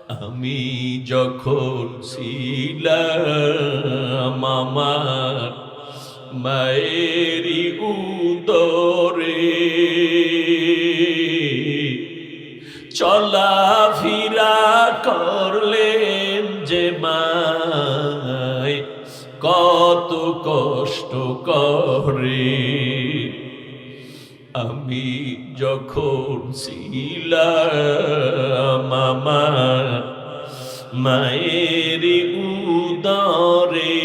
আমি যখন ছিলাম আমার মায়েরই উদরে, চলাফেরা করলেন যে মায় কত কষ্ট করে। আমি যখন ছিলাম আমার মায়ের উদরে,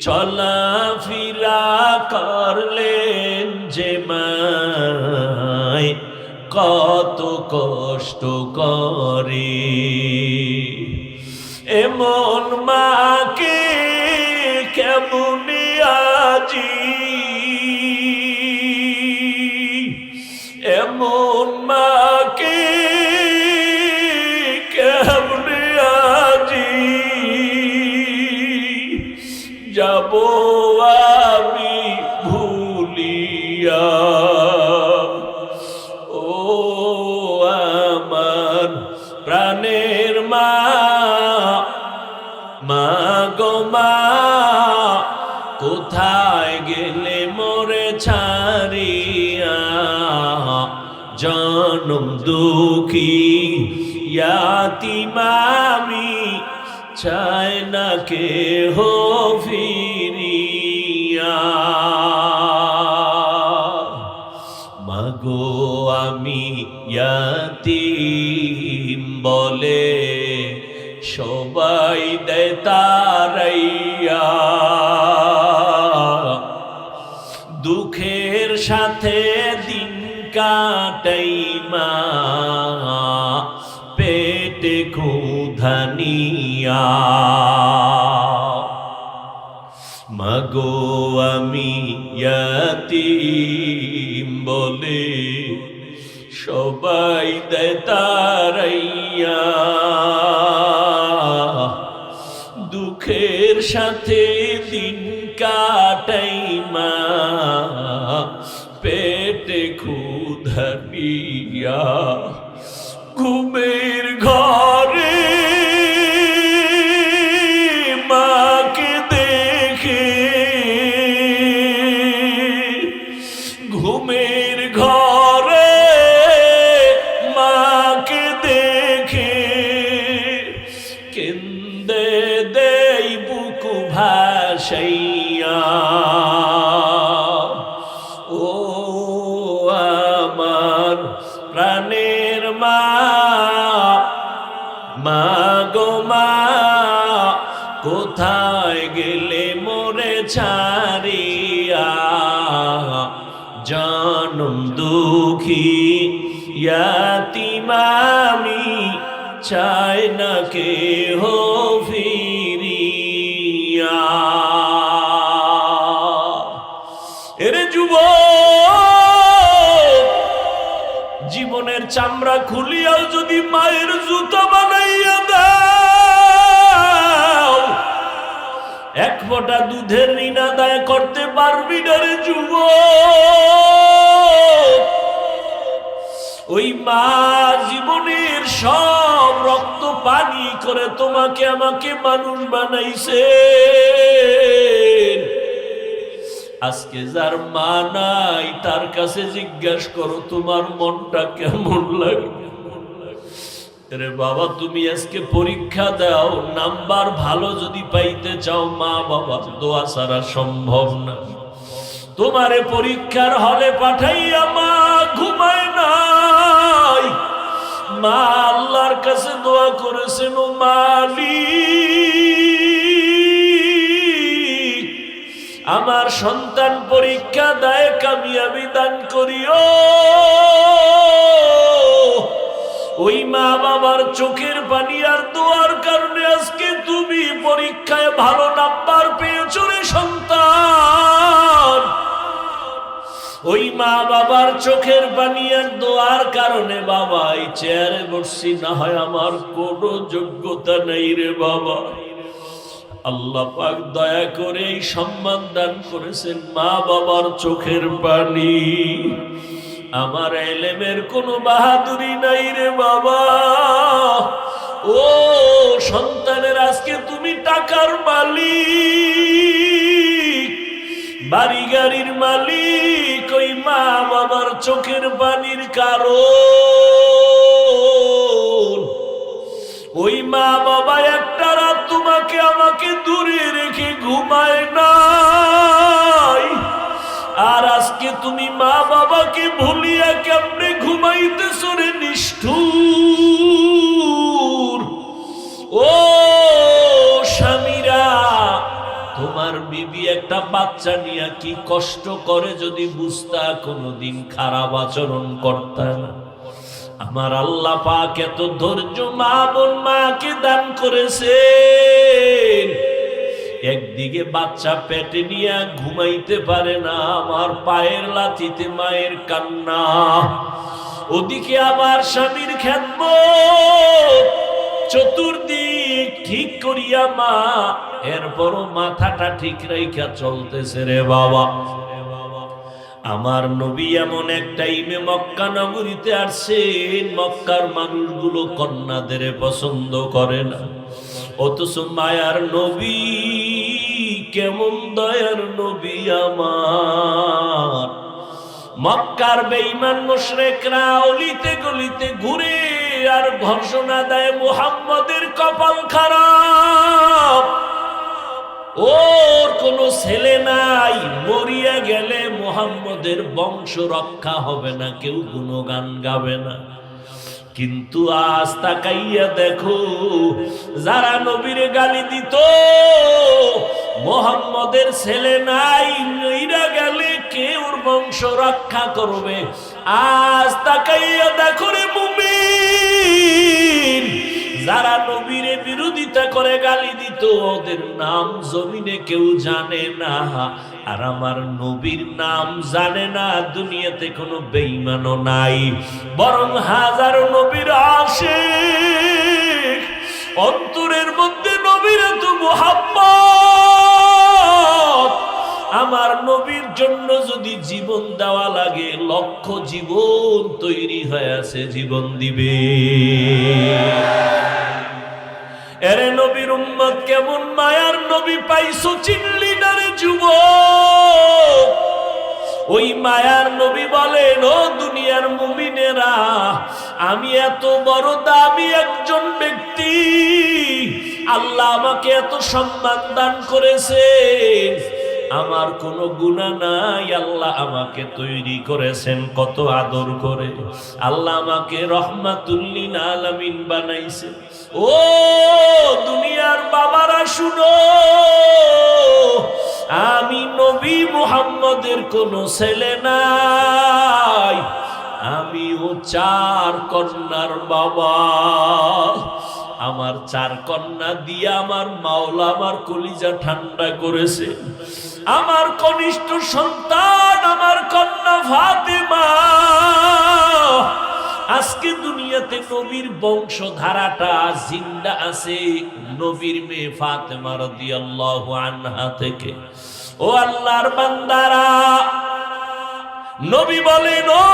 চলাফেরা করলেন যে মায় কত কষ্ট করে। এমন মাকে কেমনে আজি, এমন মাকে কেমনে আজি যাব আমি ভুলিয়া। ও আমার প্রাণের মা, মা গো মা, কোথায় গেলে মোরে ছাড়িয়া? জনম দুঃখী ইয়াতীম আমি, চাই না কেহ ফিরিয়া। মাগো আমি ইয়াতীম বলে সবাই দেয় তাড়াইয়া, দুঃখের সাথে দিন কাটাই মা, পেটে ক্ষুধা নিয়া। মাগো আমি ইয়াতীম বলে সবাই দেয় তাড়াইয়া, দুঃখের সাথে দিন কাটাই মা, পেটে ক্ষুধা নিয়া। ঘুমের ঘরে মাকে দেখে, ঘুমের ঘরে মাকে দেখে কেন্দে দেই বুক ভাসাইয়া। ও আমার প্রাণের মা, মা গো মা, কোথায় গেলে মোরে ছাড়িয়া? জনম দুঃখী ইয়াতীম আমি, চাই না কেহ ফিরিয়া। এরে যুবক, জীবনের চামড়া খুলিয়াও যদি মায়ের জুতা বানাইয়া দাও, এক ফোঁটা দুধের ঋণ আদায় করতে পারবি না রে যুবক। ওই মা জীবনের সব রক্ত পানি করে তোমাকে আমাকে মানুষ বানাইছে। আজকে যার মা নাই তার কাছে জিজ্ঞাসা করো তোমার মনটা কেমন লাগে। রে বাবা, তুমি আজকে পরীক্ষা দাও, নাম্বার ভালো যদি পাইতে চাও মা বাবা দোয়া ছাড়া সম্ভব না। তোমারে পরীক্ষার হলে পাঠাইয়া মা ঘুমায় নাই, মা আল্লাহর কাছে দোয়া করেছেন, ও মালিক আমার সন্তান পরীক্ষা দেয়, কামিয়াবি দান করিও। ওই মা বাবার চোখের পানি আর দোয়ার কারণে আজকে তুমি পরীক্ষায় ভালো নাম্বার পেয়েছো রে সন্তান। ওই মা বাবার চোখের পানি আর দোয়ার কারণে বাবা এই চেয়ারে বসছি, না হয় আমার কোনো যোগ্যতা নেই রে বাবা। আল্লাহ পাক দয়া করে এই সম্মান দান করেছেন মা বাবার চোখের পানি। আমার এলেমের কোনো বাহাদুরি নাই রে বাবা। ও সন্তানের, আজকে তুমি টাকার মালিক, বাড়ি গাড়ির মালিক, ওই মা বাবার চোখের পানির কারণ। ওই মা বাবা একটা রাত তোমাকে আমাকে দূরে রেখে ঘুমায় নাই, আর আজকে তুমি মা বাবাকে ভুলিয়া কেমনে ঘুমাইতেছ রে নিষ্ঠুর। ও স্বামীরা, তোমার বিবি একটা বাচ্চা নিয়ে কি কষ্ট করে যদি বুঝতা, কোনদিন খারাপ আচরণ করতা না। আমার আল্লাহ পাক এত ধৈর্য মা বোন মাকে দান করেছেন। একদিকে বাচ্চা পেটে নিয়ে ঘুমাইতে পারে না, আমার পায়ের লাথিতে মায়ের কান্না, ওদিকে আবার স্বামীর খেদমত, চতুর্দিক ঠিক করিয়া মা, এরপরও মাথাটা ঠিক রাইখা চলতেছে রে বাবা। আমার নবী এমন এক টাইমে মক্কা নগরীতে আসছেন, মক্কার মানুষগুলো কন্যাদের পছন্দ করে না, অথচ মায়ার নবী, কেমন দয়ার নবী আমার। মক্কার বেঈমান মুশরিকরা অলিতে গলিতে ঘুরে আর ঘোষণা দেয় মুহাম্মদের কপাল খারাপ, ওর কোনো ছেলে নাই, মরিয়া গেলে মুহাম্মদের বংশ রক্ষা হবে না, কেউ গুণগান গাবে না। কিন্তু আজ তাকাইয়া দেখো, যারা নবীর গালি দিত, মুহাম্মদের ছেলে নাই, মইরা গেলে কে ওর বংশ রক্ষা করবে? আজ তাকাইয়া দেখো রে মুমিন, যারা নবীর বিরোধিতা করে গালি দিত, ওদের নাম জমিনে কেউ জানে না, আর আমার নবীর নাম জানে না দুনিয়াতে কোনো বেঈমানও নাই, বরং হাজারো নবীর আশিক, অন্তরের মধ্যে নবীর এত মুহাব্বত। আমার নবীর জন্য যদি জীবন দেওয়া লাগে, লক্ষ জীবন তৈরি হয়ে আছে, জীবন দিবে। এরে নবীর উম্মত, কেমন মায়ার নবী পাইছো চিনলি না রে যুবক? ওই মায়ার নবী বলেন, ও দুনিয়ার মুমিনেরা, আমি এত বড় দামি একজন ব্যক্তি, আল্লাহ আমাকে এত সম্মান দান করেছেন, আমার কোনো গুনাহ নাই, আল্লাহ আমাকে তৈরি করেছেন কত আদর করে, আল্লাহ আমাকে রহমাতুল লিল আলামিন বানাইছে। ও দুনিয়ার বাবারা শুনো, আমি নবী মুহাম্মদের কোনো ছেলে নাই, আমিও 4 কন্যার বাবা। আমার 4 কন্যা দিয়ে আমার মাওলা আমার কলিজা ঠান্ডা করেছে। আমার কনিষ্ঠ সন্তান আমার কন্যা ফাতেমা আজকে দুনিয়াতে নবীর বংশধারাটা জিন্দা আছে নবীর মেয়ে ফাতেমা রাদিয়াল্লাহু আনহা থেকে। ও আল্লাহর বান্দারা, নবী বলেন, ও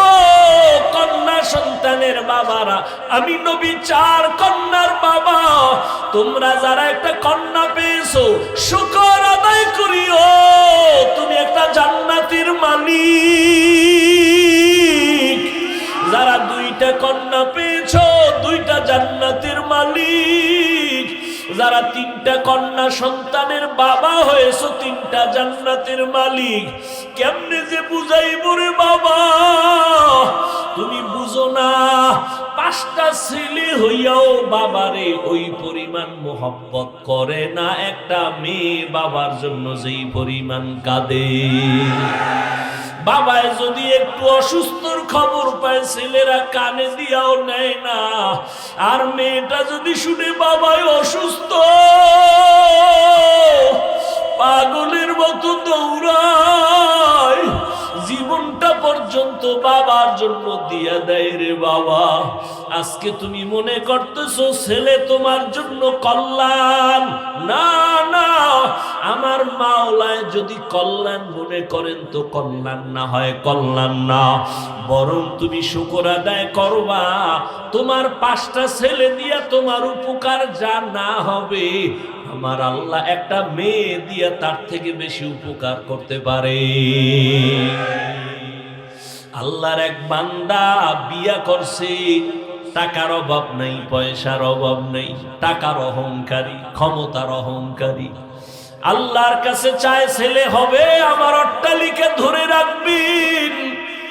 কন্যা সন্তানের বাবারা, আমি নবী 4 কন্যার বাবা, তোমরা যারা একটা কন্যা পেয়েছো শুকর আদায় করিও, তুমি একটা জান্নাতের মালিক। যারা 2টা কন্যা পেয়েছো, 2টা জান্নাতের মালিক। যারা 3টা কন্যা সন্তানের বাবা হয়েছো, 3টা জান্নাতের মালিক। কেমনে যে বুঝাইব রে বাবা, তুমি বুঝো না। 5টা ছেলে হইয়াও বাবারে ওই পরিমাণ মোহব্বত করে না একটা মেয়ে বাবার জন্য যেই পরিমাণ কাঁদে। বাবায় যদি একটু অসুস্থর খবর পায়, ছেলেরা কানে দিয়াও নেয় না। আর মেয়েটা যদি শুনে বাবায় অসুস্থ, পাগলের মতো দৌড়ায়। জীবনটা পর্যন্ত বাবার জন্য দিয়া দেয় রে বাবা। আজকে তুমি মনে করতেছো ছেলে তোমার জন্য কল্যাণ, না না, আমার মাওলায় যদি কল্যাণ মনে করেন তো কল্যাণ না হয় কল্যাণ না, বরং তুমি শুকর আদায় করবা। তোমার 5টা ছেলে দিয়া তোমার উপকার যা না হবে, আমার আল্লাহ একটা মেয়ে দিয়া তার থেকে বেশি উপকার করতে পারে। আল্লাহর এক বান্দা বিয়া করছে, টাকার অভাব নাই, পয়সার অভাব নেই, টাকার অহংকারী, ক্ষমতার অহংকারী। আল্লাহর কাছে চায় ছেলে হবে, আমার অট্টালিকা ধরে রাখবেন,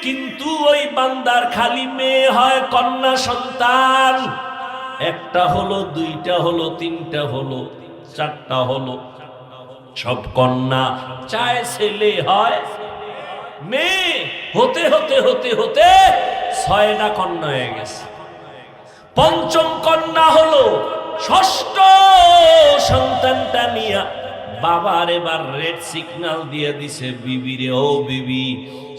কিন্তু ওই বান্দার খালি মেয়ে হয়, কন্যা সন্তান। 1টা হলো, 2টা হলো, 3টা হলো, 4টা হলো, সব কন্যা। চায় ছেলে হয়, মেয়ে হতে হতে হতে হতে 6টা কন্যা হয়ে গেছে। 5ম কন্যা হলো, 6ষ্ঠ সন্তানটা নিয়ে বাবার এবার রেড সিগন্যাল দিয়ে দিছে, বিবি রে, ও বিবি,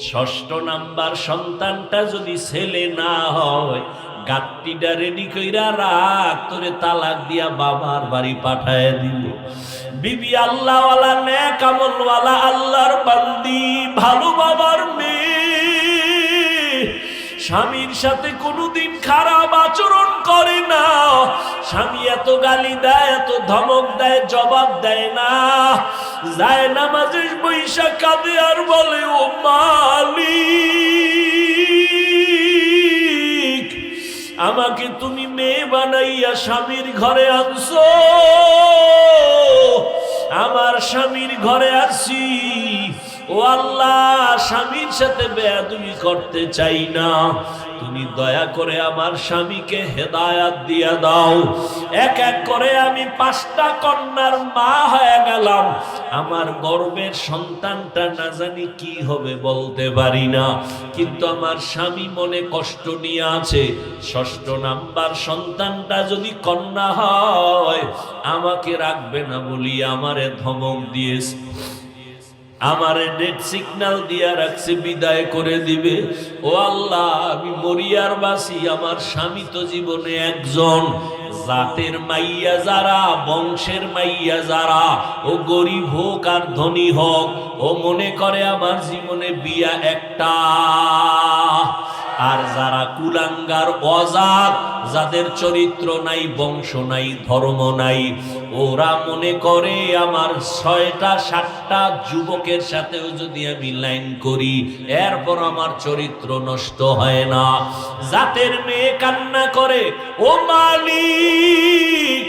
6ষ্ঠ নাম্বার সন্তানটা যদি ছেলে না হয়, গাত্তিটা রেডি কইরা রাখ, তোরে তালাক দিয়া বাবার বাড়ি পাঠায় দিব। বিবি আল্লাহওয়ালা, নেক আমলওয়ালা, আল্লাহর বান্দি, ভালো বাবার মেয়ে, স্বামীর সাথে কোনোদিন খারাপ আচরণ করে না। স্বামী এত গালি দেয়, এত ধমক দেয়, জবাব দেয় না। যায় নামাজে বৈশা কাঁদে আর বলে, ও মালিক, আমাকে তুমি মেয়ে বানাইয়া স্বামীর ঘরে আনছো, আমার স্বামীর ঘরে আসি, ও আল্লাহ, স্বামীর সাথে বেয়াদবি করতে চাই না, তুমি দয়া করে আমার স্বামীকে হেদায়াত দিয়া দাও। এক এক করে আমি 5টা কন্যার মা হয়ে গেলাম। আমার গর্বের সন্তানটা না জানি কি হবে বলতে পারি না, কিন্তু আমার স্বামী মনে কষ্ট নিয়ে আছে। 6ষ্ঠ নাম্বার সন্তানটা যদি কন্যা হয়, আমাকে রাখবে না বলি আমারে ধমক দিয়েছে, আমারে রেড সিগন্যাল দিয়া রাখছে, বিদায় করে দিবে। ও আল্লাহ, আমি মরিয়ার বাসি, আমার স্বামী তো জীবনে একজন। জাতের মাইয়া যারা, বংশের মাইয়া যারা, ও গরিব হোক আর ধনী হোক, ও মনে করে আমার জীবনে বিয়া একটা। আর যারা কুলাঙ্গার, অজাত, যাদের চরিত্র নাই, বংশ নাই, ধর্ম নাই, ওরা মনে করে আমার 6টা 7টা যুবকের সাথেও যদি আমি লাইন করি, এরপর আমার চরিত্র নষ্ট হয় না। জাতের মেয়ে কান্না করে, ও মালিক,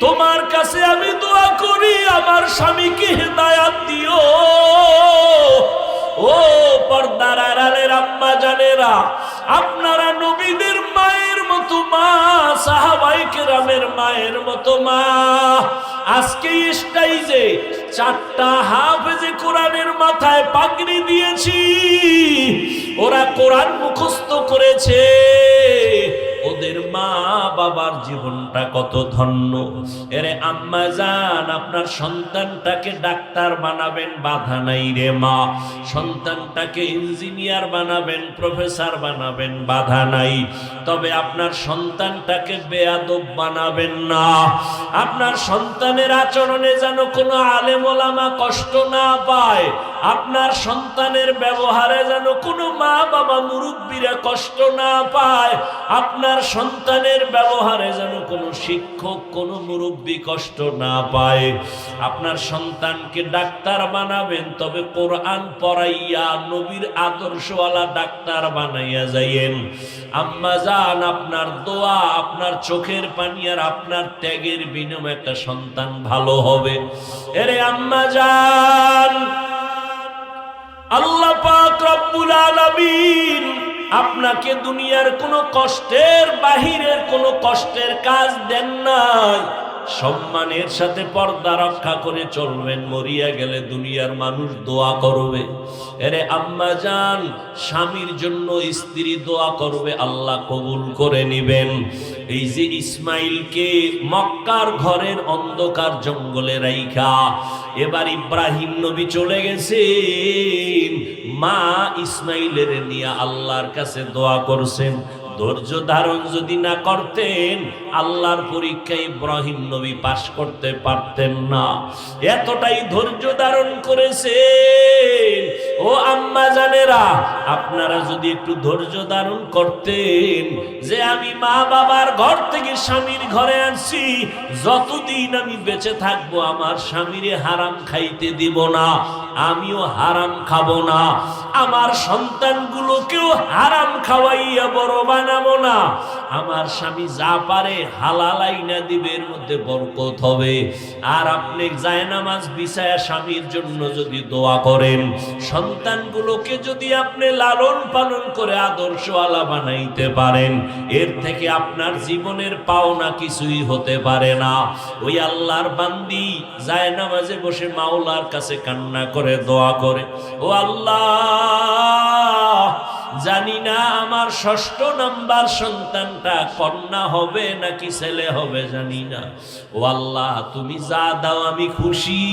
তোমার কাছে আমি দোয়া করি, আমার স্বামীকে হেদায়াত দিও। ও পর্দার আড়ালের আম্মা জানেরা, আপনারা নবীদের মায়ের মতো মা, সাহাবায়ে কেরামের মায়ের মতো মা। আজকে স্টেজে 4টা হাফেজে কোরআনের মাথায় পাগড়ি দিয়েছি, ওরা কোরআন মুখস্থ করেছে। ওদের মা বাবার জীবনটা কত ধন্য। এরে আম্মা জান, আপনার সন্তানটাকে ডাক্তার বানাবেন, বাধা নাই রে মা। সন্তানটাকে ইঞ্জিনিয়ার বানাবেন, প্রফেসর বানাবেন, বাধা নাই। তবে আপনার সন্তানটাকে বেয়াদব বানাবেন না। আপনার সন্তানের আচরণে যেন কোনো আলেম ওলামা কষ্ট না পায়। আপনার সন্তানের ব্যবহারে যেন কোনো মা বাবা মুরব্বীরা কষ্ট না পায়। আপনার সন্তানের ব্যবহারে যেন কোনো শিক্ষক, কোনো মুরব্বী কষ্ট না পায়। আপনার সন্তানকে ডাক্তার বানাবেন, তবে কোরআন পড়াইয়া নবীর আদর্শওয়ালা ডাক্তার বানাইয়া যাইয়েন। আম্মা জান, আপনার দোয়া, আপনার চোখের পানি আর আপনার ত্যাগের বিনিময়ে একটা সন্তান ভালো হবে। এরে আম্মা জান, আল্লাহ পাক রব্বুল আলামিন আপনাকে দুনিয়ার কোনো কষ্টের বাহিরের কোনো কষ্টের কাজ দেন নাই। সম্মানের সাথে পর্দা রক্ষা করে চলবেন, মরিয়া গেলে দুনিয়ার মানুষ দোয়া করবে। এরে আম্মা জান, স্বামীর জন্য স্ত্রী দোয়া করবে, আল্লাহ কবুল করে নিবেন। এই যে ইসমাইলকে মক্কার ঘরের অন্ধকার জঙ্গলে রাইখা এবার ইব্রাহিম নবী চলে গেছেন, মা ইসমাইলের নিয়ে আল্লাহর কাছে দোয়া করছেন। ধৈর্য ধারণ যদি না করতেন, আল্লাহর পরীক্ষায় ইব্রাহিম নবী পাশ করতে পারতেন না। এতটাই ধৈর্য ধারণ করেছেন। ও আম্মা জানেরা, আপনারা যদি একটু ধৈর্য ধারণ করতেন, যে আমি মা বাবার ঘর থেকে স্বামীর ঘরে আসছি, যতদিন আমি বেঁচে থাকবো আমার স্বামীরে হারাম খাইতে দিব না, আমিও হারাম খাবো না, আমার সন্তানগুলোকেও হারাম খাওয়াইয়া বড় বানাবো না, আমার স্বামী যা পারে হালাল আইনা দিবে, এর মধ্যে বরকত হবে। আর আপনি জায়নামাজ বিছায়া স্বামীর জন্য যদি দোয়া করেন, সন্তানগুলোকে যদি আপনি লালন পালন করে আদর্শওয়ালা বানাইতে পারেন, এর থেকে আপনার জীবনের পাওনা কিছুই হতে পারে না। ওই আল্লাহর বান্দি জায়নামাজে বসে মাওলার কাছে কান্না করে দোয়া করে, ও আল্লাহ, জানি না আমার ৬ষ্ঠ নাম্বার সন্তানটা কন্যা হবে নাকি ছেলে হবে জানি না। ও আল্লাহ, তুমি যা দাও আমি খুশি,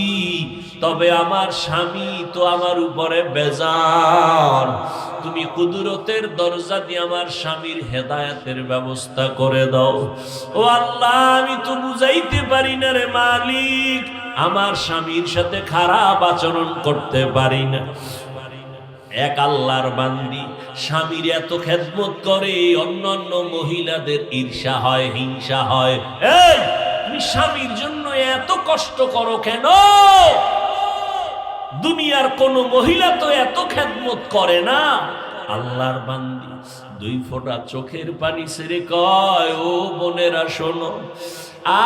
তবে আমার স্বামী তো আমার উপরে বেজার। তুমি কুদরতের দরজা দিয়ে আমার স্বামীর হেদায়েতের ব্যবস্থা করে দাও। ও আল্লাহ, আমি তো বুঝাইতে পারি না রে মালিক, আমার স্বামীর সাথে খারাপ আচরণ করতে পারি না। এক আল্লাহর বান্দি স্বামীর এত খেদমত করে, অন্যান্য মহিলাদের ঈর্ষা হয়, হিংসা হয়। এই, তুমি স্বামীর জন্য এত কষ্ট করো কেন? দুনিয়ার কোন মহিলা তো এত খেদমত করে না। আল্লাহর বান্দি 2 ফোঁটা চোখের পানি ছেড়ে কয়, ও বোনেরা শোনো,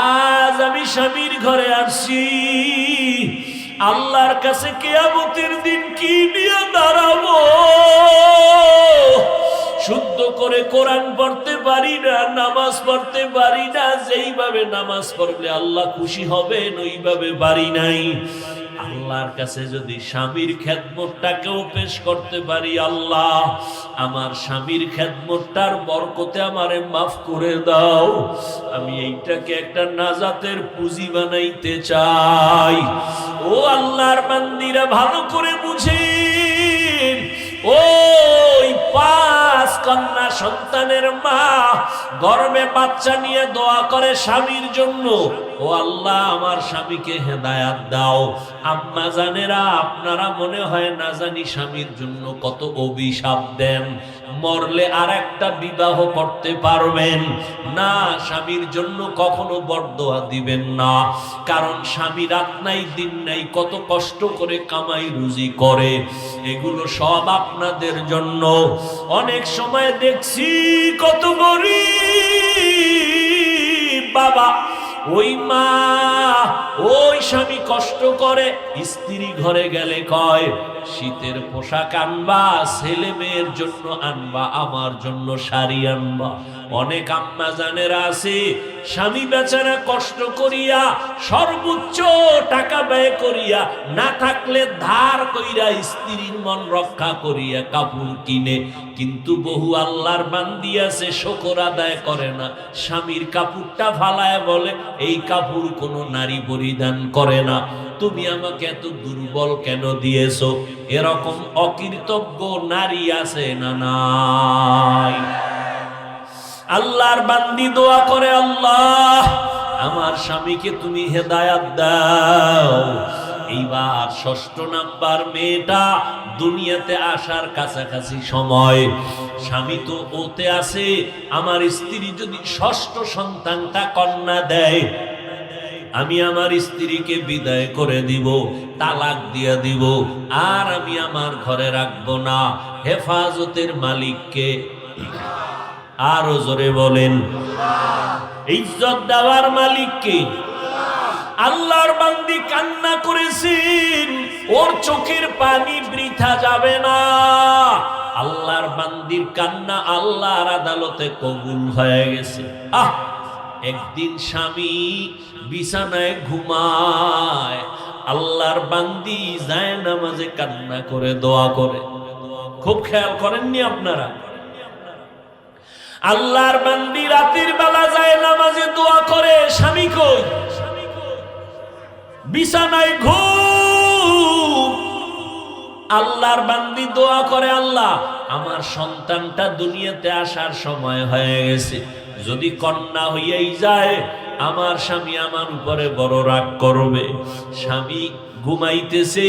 আজ আমি স্বামীর ঘরে আসছি, আল্লাহর কাছে কিয়ামতের দিন কি নিয়ে দাঁড়াবো? শুদ্ধ করে কোরআন পড়তে পারি না, নামাজ পড়তে পারি না, যেইভাবে নামাজ পড়লে আল্লাহ খুশি হবেন ওইভাবে পারি নাই। আল্লাহর কাছে যদি স্বামীর খেদমতটাকেও পেশ করতে পারি, আল্লাহ আমার স্বামীর খেদমতটার বরকতে আমারে মাফ করে দাও, আমি এইটাকে একটা নাজাতের পুঁজি বানাইতে চাই। ও আল্লাহর বান্দিরা, ভালো করে বুঝেন, ওই 5 কন্যা সন্তানের মা গর্ভে বাচ্চা নিয়ে দোয়া করে স্বামীর জন্য, ও আল্লাহ আমার স্বামীকে হেদায়াত দাও। আম্মা জানেরা, আপনারা মনে হয় না জানি স্বামীর জন্য কত অভিশাপ দেন, মরলে আর একটা বিবাহ করতে পারবেন না, স্বামীর জন্য কখনো বরদোয়া দিবেন না। কারণ স্বামী রাত নাই দিন নাই কত কষ্ট করে কামাই রুজি করে, এগুলো সব আপনাদের জন্য। অনেক সময় দেখছি কত গরিব বাবা, ওই মা ওই স্বামী কষ্ট করে, স্ত্রী ঘরে গেলে কয় শীতের পোশাক আনবা, ছেলে মেয়ের জন্য আনবা, আমার জন্য শাড়ি আনবা। অনেক আম্মা জানেরা আছে, স্বামী বেচারা কষ্ট করিয়া সর্বোচ্চ টাকা ব্যয় করিয়া, না থাকলে ধার কইরা স্ত্রীর মন রক্ষা করিয়া কাপড় কিনে, কিন্তু বহু আল্লাহর বান্দি আছে শুকর আদায় করে না, স্বামীর কাপড়টা ফালায় বলে এই কাপড় কোনো নারী পরিধান করে না, তুমি আমাকে এত দুর্বল কেন দিয়েছো? এরকম অকৃতজ্ঞ নারী আছে না নাই? আল্লাহর বান্দি দোয়া করে, আল্লাহ আমার স্বামীকে তুমি হেদায়াত দাও। এইবার 6ষ্ঠ নাম্বার মেয়েটা দুনিয়াতে আসার কাছাকাছি সময়, স্বামী তো ওতে আছে, আমার স্ত্রী যদি 6ষ্ঠ সন্তানটা কন্যা দেয়, আমি আমার স্ত্রীকে বিদায় করে দিব, তালাক দিয়ে দিব, আর আমি আমার ঘরে রাখবো না। হেফাজতের মালিককে আরো জোরে বলেন, ইজ্জত দেওয়ার মালিককে। আল্লাহর বান্দি কান্না করেছেন, ওর চোখের পানি বৃথা যাবে না। আল্লাহর বান্দির কান্না আল্লাহর আদালতে কবুল হয়ে গেছে। একদিন স্বামী বিছানায় ঘুমায়, আল্লাহর বান্দি যায় নামাজে কান্না করে দোয়া করে। খুব খেয়াল করেননি আপনারা? আল্লাহর বান্দি রাতের বেলা যায় নামাজে দোয়া করে, স্বামী কই? বিছানায় ঘুম। আল্লাহর বান্দি দোয়া করে, আল্লাহ আমার সন্তানটা দুনিয়াতে আসার সময় হয়ে গেছে, যদি কন্যা হইয়াই যায় আমার স্বামী আমার উপরে বড় রাগ করবে। স্বামী ঘুমাইতেছে,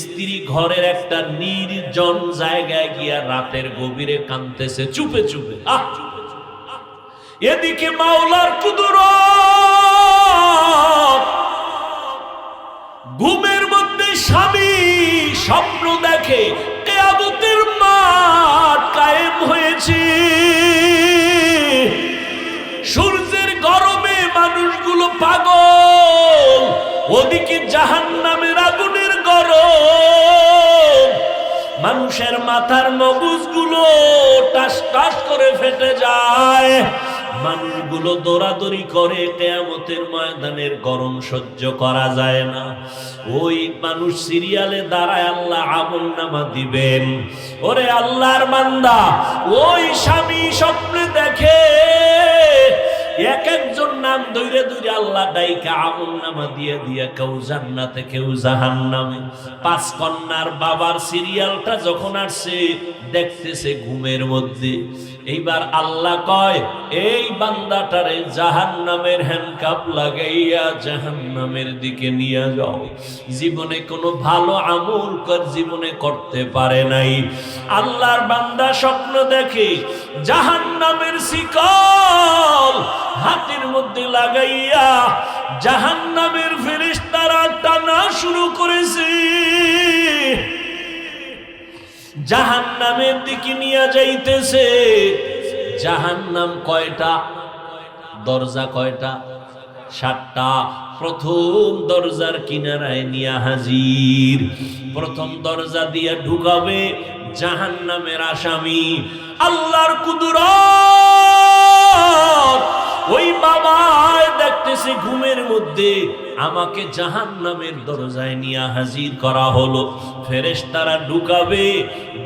স্ত্রী ঘরের একটা নির্জন জায়গায় গিয়া রাতের গভীরে কাঁদতেছে চুপে চুপে। এদিকে মাওলার কুদরত, ঘুমের মধ্যে স্বামী স্বপ্ন দেখে কিয়ামতের মাঠ কায়েম হয়েছে। সূর্যের গরমে মানুষগুলো পাগল, ওদিকে জাহান্নামের আগুনের গরম, মানুষের মাথার মগজগুলো টাস টাস করে ফেটে যায়। মানুষগুলো দৌড়াদৌড়ি করে, কিয়ামতের ময়দানের গরম সহ্য করা যায় না। ওই মানুষ সিরিয়ালে দাঁড়ায়, আল্লাহ আমলনামা দিবেন। ওরে আল্লাহর বান্দা, ওই স্বামী স্বপ্নে দেখে এক একজন নাম ধরে ধরে আল্লাহ ডাইকা আমলনামা দিয়ে দিয়ে কেউ জান্নাতে কেউ জাহান্নামে। 5 কন্যার বাবার সিরিয়ালটা যখন আসছে দেখতেছে ঘুমের মধ্যে। এইবার আল্লাহ কয়, এই বান্দাটারে জাহান্নামের হ্যান্ডকাপ লাগাইয়া জাহান্নামের দিকে নিয়ে যাও। জীবনে কোনো ভালো আমল জীবনে করতে পারে নাই। আল্লাহর বান্দা স্বপ্ন দেখে জাহান্নামের শিকল হাতের মধ্যে লাগাইয়া জাহান্নামের ফেরেশতারা টানা শুরু করেছে, জাহান্নামের দিকে নিয়ে যাইতেছে। জাহান্নাম কয়টা? দরজা কয়টা? 7টা। প্রথম দরজার কিনারায় নিয়ে হাজির। প্রথম দরজা দিয়ে ঢুকাবে জাহান্নামের আসামি। আল্লাহর কুদরত, ওই বাবা দেখতেছে ঘুমের মধ্যে আমাকে জাহান্নামের দরজায় নিয়ে হাজির করা হলো। ফেরেশতারা ঢুকাবে,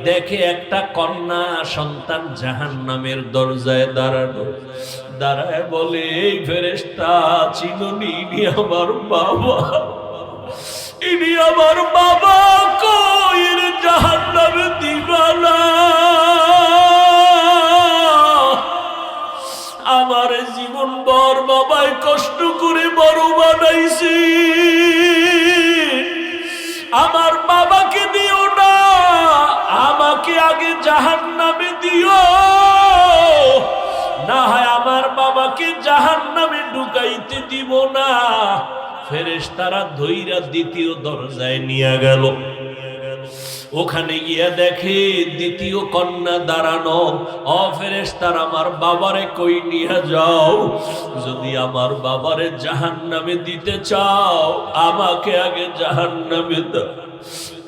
দেখে একটা কন্যা সন্তান জাহান্নামের দরজায় দাঁড়ানো। দাঁড়ায় বলে, এই ফেরেশতা চিনুনি, ইনি আমার বাবা, ইনি আমার বাবা, কই এর জাহান্নামে দিবা না। আমার জীবন ভর বাবাই কষ্ট করে বড় বানাইছি, আমার বাবাকে দিও না, আমাকে আগে জাহান্নামে দিও, না হয় আমার বাবাকে জাহান্নামে ঢুকাইতে দিব না। ফেরেশতারা ধইরা দ্বিতীয় দরজায় নিয়ে গেল। ওখানে গিয়া দেখে দ্বিতীয় কন্যা দাঁড়ানো। ও ফেরেশতারা, আমার বাবারে কই নিয়ে যাও, যদি আমার বাবারে জাহান্নামে দিতে চাও আমাকে আগে জাহান্নামে দাও,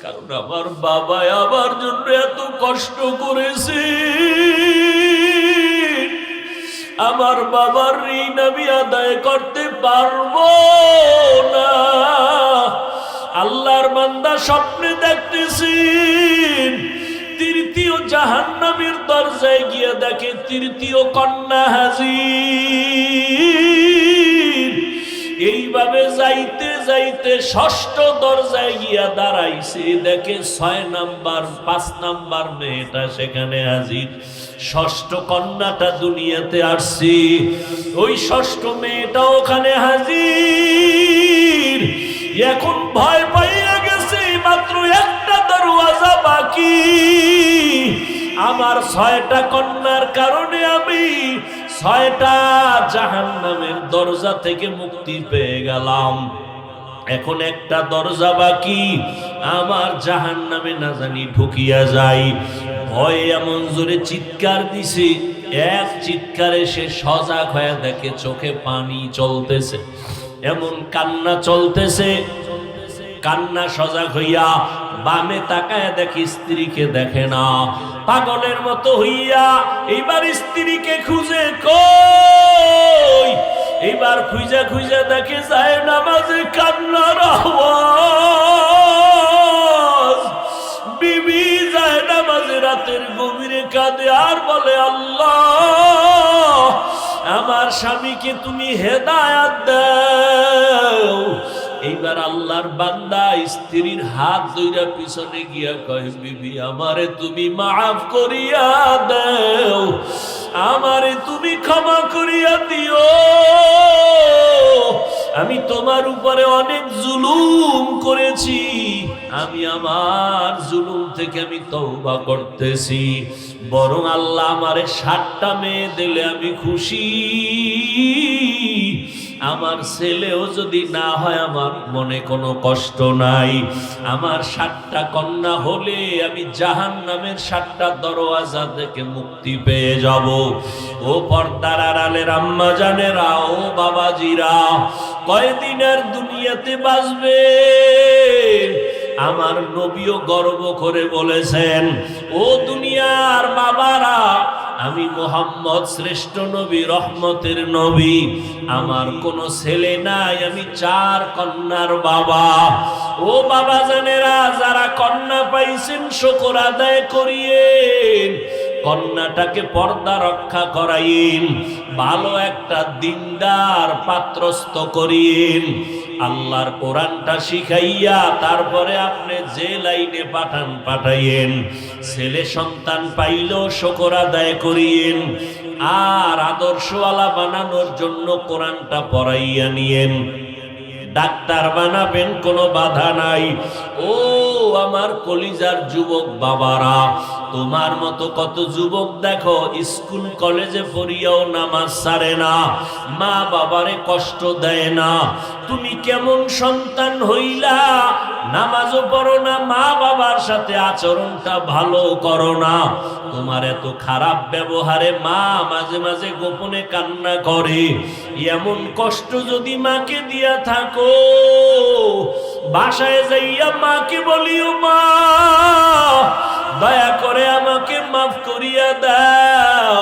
কারণ আমার বাবা আমার জন্য এত কষ্ট করেছে, আমার বাবার ঋণ আমি আদায় করতে পারবো না। আল্লাহর বান্দা স্বপ্নে দেখতেছেন তৃতীয় জাহান্নামের দরজায় গিয়ে দেখে তৃতীয় কন্যা হাজির। এইভাবে যাইতে যাইতে ষষ্ঠ দরজায় গিয়া দাঁড়াইছে, দেখে 6 নাম্বার 5 নাম্বার মেয়েটা সেখানে হাজির। ষষ্ঠ কন্যাটা দুনিয়াতে আসছে, ওই ষষ্ঠ মেয়েটা ওখানে হাজির। এখন ভয় পাইয়া গেছে, মাত্র একটা দরওয়াজা বাকি। আমার 6টা কন্যার কারণে আমি 6টা জাহান্নামের দরজা থেকে মুক্তি পেয়ে গেলাম, এখন একটা দরজা বাকি, আমার জাহান্নামে না জানি ঢুকিয়া যাই। ভয়ে এমন জোরে চিৎকার দিছে, এক চিৎকারে সে সজাগ হয়ে দেখে চোখে পানি চলতেছে, এমন কান্না চলতেছে। কান্না সজাগ হইয়া বামে তাকায় দেখে স্ত্রীকে দেখে না, পাগলের মতো হইয়া এইবার স্ত্রীকে খুঁজে কই, এইবার খুঁজে খুঁজে দেখে যায় নামাজে কান্নার আওয়াজ। বিবি যায় নামাজে রাতের গভীরে কাঁদে আর বলে, আল্লাহ আমার স্বামীকে তুমি হেদায়াত দাও। এইবার আল্লাহর বান্দা স্ত্রীর হাত ধইরা পিছনে গিয়া কয়, বিবি আমারে তুমি মাফ করিয়া দাও, আমারে তুমি ক্ষমা করিয়া দিও, আমি তোমার উপরে অনেক জুলুম করেছি, আমি আমার জুলুম থেকে আমি তওবা করতেছি, বরং আল্লাহ আমারে 7টা মেয়ে দিলে আমি খুশি, আমার ছেলেও যদি না হয় আমার মনে কোনো কষ্ট নাই, আমার 7টা কন্যা হলে আমি জাহান্নামের 7টা দরওয়াজা থেকে মুক্তি পেয়ে যাব। ও পর্দার আড়ালের আম্মা জানেরা, ও বাবাজিরা, কয়দিনের দুনিয়াতে বাঁচবে? আমার নবীও গর্ব করে বলেছেন, ও দুনিয়ার বাবারা, আমি মুহাম্মদ শ্রেষ্ঠ নবী, রহমতের নবী, আমার কোনো ছেলে নাই, আমি 4 কন্যার বাবা। ও বাবা জানেরা, যারা কন্যা পাইছেন শুকর আদায় করিয়েন, কন্যাটাকে পর্দা রক্ষা করাইন, ভালো একটা দিনদার পাত্রস্থ করিন, আল্লাহর কোরআনটা শিখাইয়া তারপরে আপনি যে লাইনে পাঠাইয়েন। ছেলে সন্তান পাইলেও শুকর আদায় করিয়েন, আর আদর্শওয়ালা বানানোর জন্য কোরআনটা পড়াইয়া নিয়েন। ডাক্তার বানাবেন, কোনো বাধা নাই। ও আমার কলিজার যুবক বাবারা, তোমার মতো কত যুবক দেখো স্কুল কলেজে পড়িয়াও নামাজ ছাড়ে না, মা বাবারে কষ্ট দেয় না। তুমি কেমন সন্তান হইলা? নামাজও পড়ো না, মা বাবার সাথে আচরণটা ভালো করো না, তোমার এত খারাপ ব্যবহারে মা মাঝে মাঝে গোপনে কান্না করে। এমন কষ্ট যদি মাকে দিয়া থাকো, বাসায় যাইয়া মাকে বলিও, মা দয়া করে আমাকে মাফ করিয়া দাও।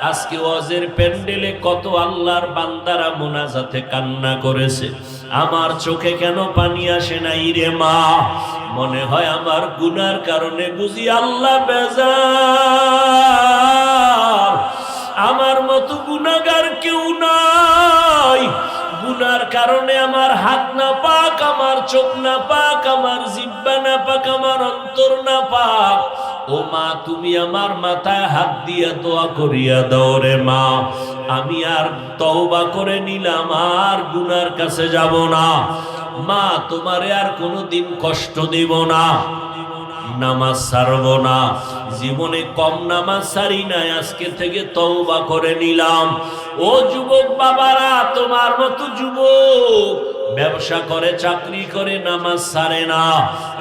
আজকে ওয়াজের প্যান্ডেলে কত আল্লাহর বান্দারা মোনাজাতে কান্না করেছে, আমার চোখে কেন পানি আসে নাই রে মা? মনে হয় আমার গুনার কারণে বুঝি আল্লাহ বেজার। আমার মতো গুনাহগার কেউ নাই, গুনার কারণে আমার হাত না পাক, আমার চোখ না পাক, আমার জিহ্বা না পাক, আমার অন্তর না পাক। ও মা, তুমি আমার মাথায় হাত দিয়া দোয়া করিয়া দাও রে মা, আমি আর তওবা করে নিলাম, আর গুনার কাছে যাব না। মা, তোমারে আর কোনোদিন কষ্ট দিব না, নামাজ ছাড়ব না, জীবনে কম নামাজ ছাড়ি নাই, আজকে থেকে তওবা করে নিলাম। ও যুবক বাবারা, তোমার মতো যুবক ব্যবসা করে, চাকরি করে, নামাজ ছাড়ে না,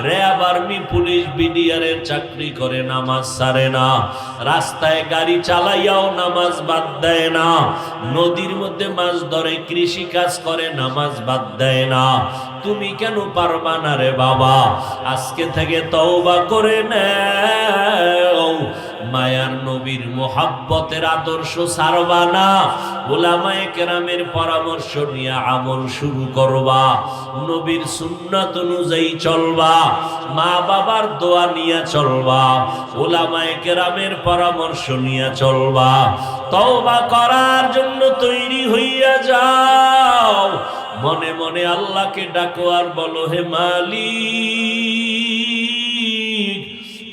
র্যাব, আর্মি, পুলিশ, বিডিআরের চাকরি করে, নামাজ ছাড়ে না, রাস্তায় গাড়ি চালাইয়াও নামাজ বাদ দেয় না, নদীর মধ্যে মাছ ধরে, কৃষি কাজ করে, নামাজ বাদ দেয় না। তুমি কেন পারবা না রে বাবা? আজকে থেকে তওবা করে নাও, মায়ার নবীর মোহাব্বতের আদর্শ ছাড়বা না, উলামায়ে কেরামের পরামর্শ নিয়ে আমল শুরু করবা, নবীর সুন্নাত অনুযায়ী চলবা, মা বাবার দোয়া নিয়ে চলবা, উলামায়ে কেরামের পরামর্শ নিয়ে চলবা। তওবা করার জন্য তৈরি হইয়া যাও, মনে মনে আল্লাহকে ডাকো আর বলো, হে মালিক,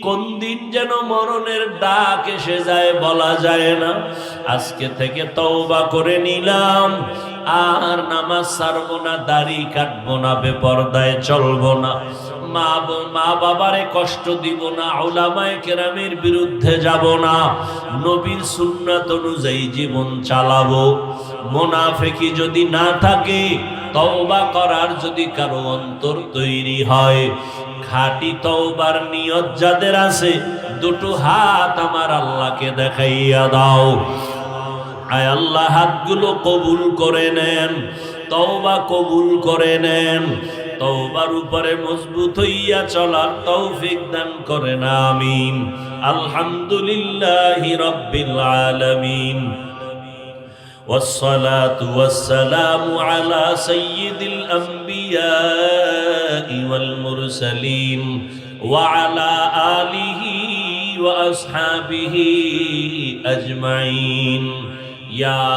কোন দিন যেন মরণের ডাক এসে যায় বলা যায় না। আজকে থেকে তওবা করে নিলাম, আর নামাজ ছাড়বো না, দাড়ি কাটবো না, বেপরদায় চলবো না, মা বাবারে কষ্ট দিব না, উলামায়ে কেরামের বিরুদ্ধে যাব না, নবীর সুন্নাত অনুযায়ী জীবন চালাবো। মুনাফিকি যদি না থাকে, তওবা করার যদি কারো অন্তর তৈরি হয়, খাঁটি তওবার নিয়ত যাদের আছে, দুটো হাত আমার আল্লাহকে দেখাইয়া দাও। আয় আল্লাহ, হাতগুলো কবুল করে নেন, তওবা কবুল করে নেন। তওবার উপরে মজবুত হইয়া চলার তৌফিক দান করেন আমিন। আলহামদুলিল্লাহি রাব্বিল আলামিন। والصلاة والسلام على سيد الأنبياء والمرسلين وعلى آله وأصحابه أجمعين يا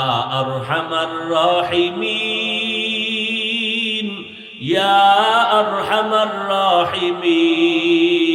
أرحم الراحمين يا أرحم الراحمين